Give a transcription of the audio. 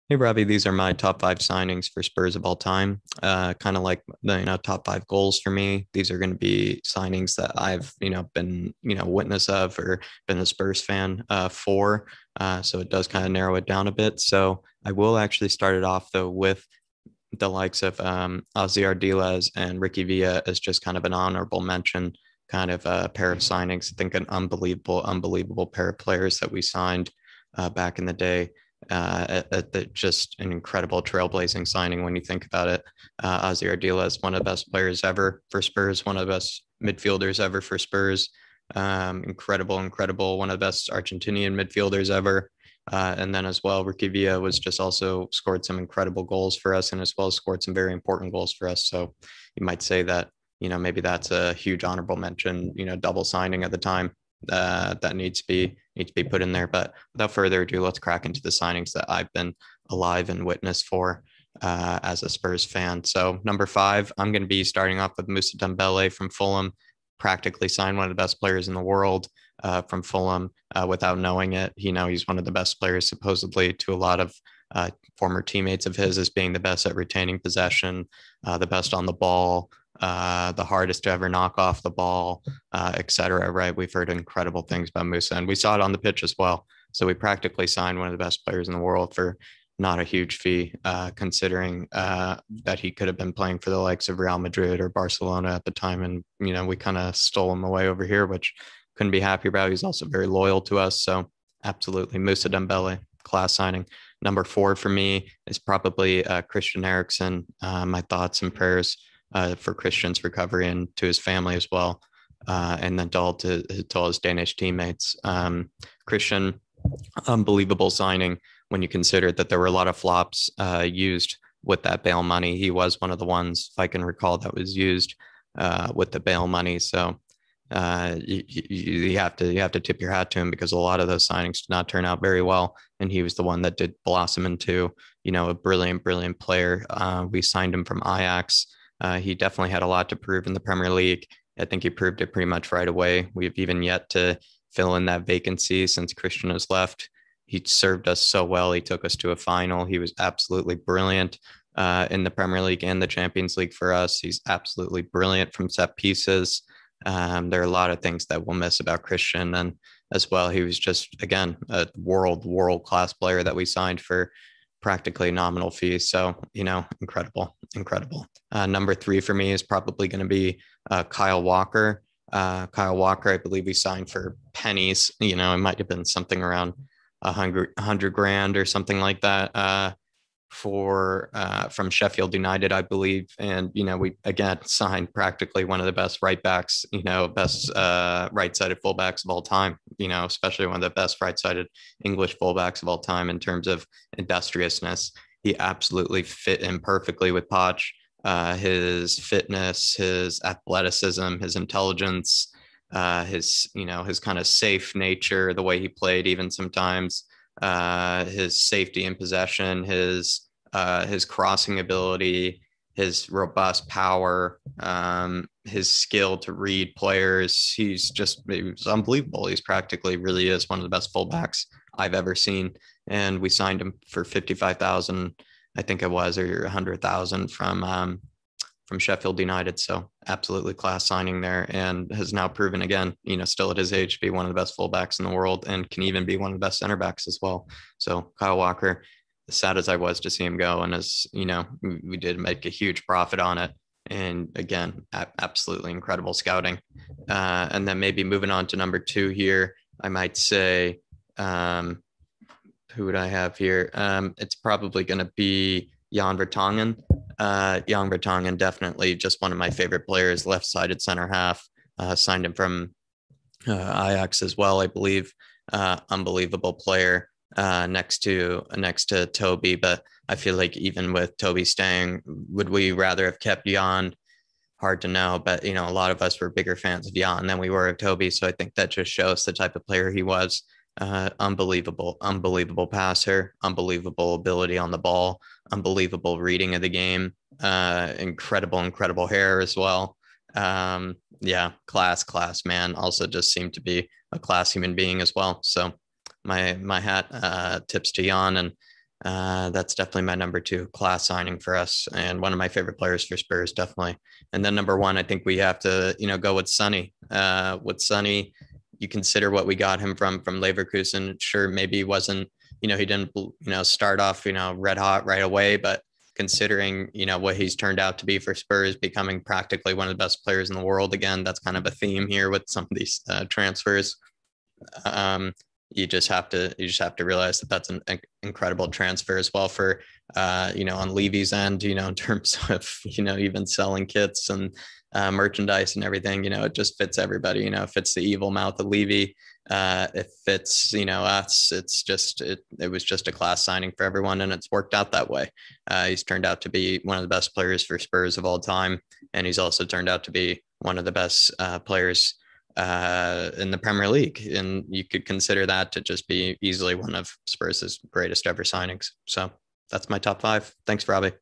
Hey, Robbie, these are my top five signings for Spurs of all time. Kind of like the, top five goals for me. These are going to be signings that I've, been, witness of or been a Spurs fan for. So it does kind of narrow it down a bit. So I will actually start it off though with the likes of Ozzy Ardiles and Ricky Villa as just kind of an honorable mention, kind of a pair of signings. I think an unbelievable pair of players that we signed back in the day. Just an incredible trailblazing signing when you think about it. Ozzy Ardiles, one of the best players ever for Spurs, one of the best midfielders ever for Spurs. Incredible, one of the best Argentinian midfielders ever. And then as well, Ricky Villa was just also scored some incredible goals for us and as well as scored some very important goals for us. So you might say that, maybe that's a huge honorable mention, double signing at the time that needs to be put in there. But without further ado, let's crack into the signings that I've been alive and witness for as a Spurs fan. So number five, I'm going to be starting off with Musa Dembele from Fulham, practically signed one of the best players in the world from Fulham without knowing it. He's one of the best players, supposedly, to a lot of former teammates of his as being the best at retaining possession, the best on the ball, the hardest to ever knock off the ball, etc. Right? We've heard incredible things about Musa, and we saw it on the pitch as well. So we practically signed one of the best players in the world for not a huge fee, considering that he could have been playing for the likes of Real Madrid or Barcelona at the time. And, we kind of stole him away over here, which couldn't be happy about. He's also very loyal to us. So absolutely, Musa Dembele, class signing. Number four for me is probably Christian Eriksen. My thoughts and prayers for Christian's recovery and to his family as well. And then to all his Danish teammates. Christian, unbelievable signing when you consider that there were a lot of flops used with that bail money. He was one of the ones, if I can recall, that was used with the bail money. So you have to tip your hat to him because a lot of those signings did not turn out very well, and he was the one that did blossom into a brilliant player. We signed him from Ajax. He definitely had a lot to prove in the Premier League. I think he proved it pretty much right away. We've even yet to fill in that vacancy since Christian has left. He served us so well. He took us to a final. He was absolutely brilliant in the Premier League and the Champions League for us. He's absolutely brilliant from set pieces. There are a lot of things that we'll miss about Christian, and as well, he was just again a world class player that we signed for practically nominal fees. So incredible. Number three for me is probably going to be Kyle Walker. Kyle Walker, I believe we signed for pennies. It might have been something around a hundred grand or something like that. For from Sheffield United, I believe. And we again signed practically one of the best right backs, best right-sided fullbacks of all time. Especially one of the best right-sided English fullbacks of all time in terms of industriousness. He absolutely fit in perfectly with Poch. His fitness, his athleticism, his intelligence, his kind of safe nature, the way he played, even sometimes his safety in possession, his crossing ability, his robust power, his skill to read players. He's unbelievable. He's practically really is one of the best fullbacks I've ever seen. And we signed him for 55,000, I think it was, or 100,000 from Sheffield United. So absolutely class signing there, and has now proven again, still at his age, to be one of the best fullbacks in the world and can even be one of the best center backs as well. So Kyle Walker, as sad as I was to see him go, and as we did make a huge profit on it. And again, absolutely incredible scouting. And then maybe moving on to number two here, I might say, who would I have here? It's probably going to be Jan Vertonghen. Jan Vertonghen, definitely just one of my favorite players, left-sided center half. Signed him from Ajax as well, I believe. Unbelievable player next to Toby, but I feel like even with Toby staying, would we rather have kept Jan? Hard to know, but a lot of us were bigger fans of Jan than we were of Toby, so I think that just shows the type of player he was. Unbelievable passer, unbelievable ability on the ball, unbelievable reading of the game, incredible hair as well. Yeah, class man. Also just seemed to be a class human being as well. So my hat tips to Jan, and That's definitely my number two, class signing for us, and one of my favorite players for Spurs, definitely. And then number one, I think we have to, go with Sonny. With Sonny, you consider what we got him from Leverkusen. Sure, maybe he wasn't, he didn't, start off, red hot right away, but considering, what he's turned out to be for Spurs, becoming practically one of the best players in the world again. That's kind of a theme here with some of these transfers. Um, you just have to realize that that's an incredible transfer as well for on Levy's end, in terms of even selling kits and merchandise and everything. It just fits everybody. It fits the evil mouth of Levy. It fits us. It was just a class signing for everyone, and it's worked out that way. He's turned out to be one of the best players for Spurs of all time, and he's also turned out to be one of the best players in the Premier League. And you could consider that to just be easily one of Spurs' greatest ever signings. So that's my top five. Thanks, Robbie.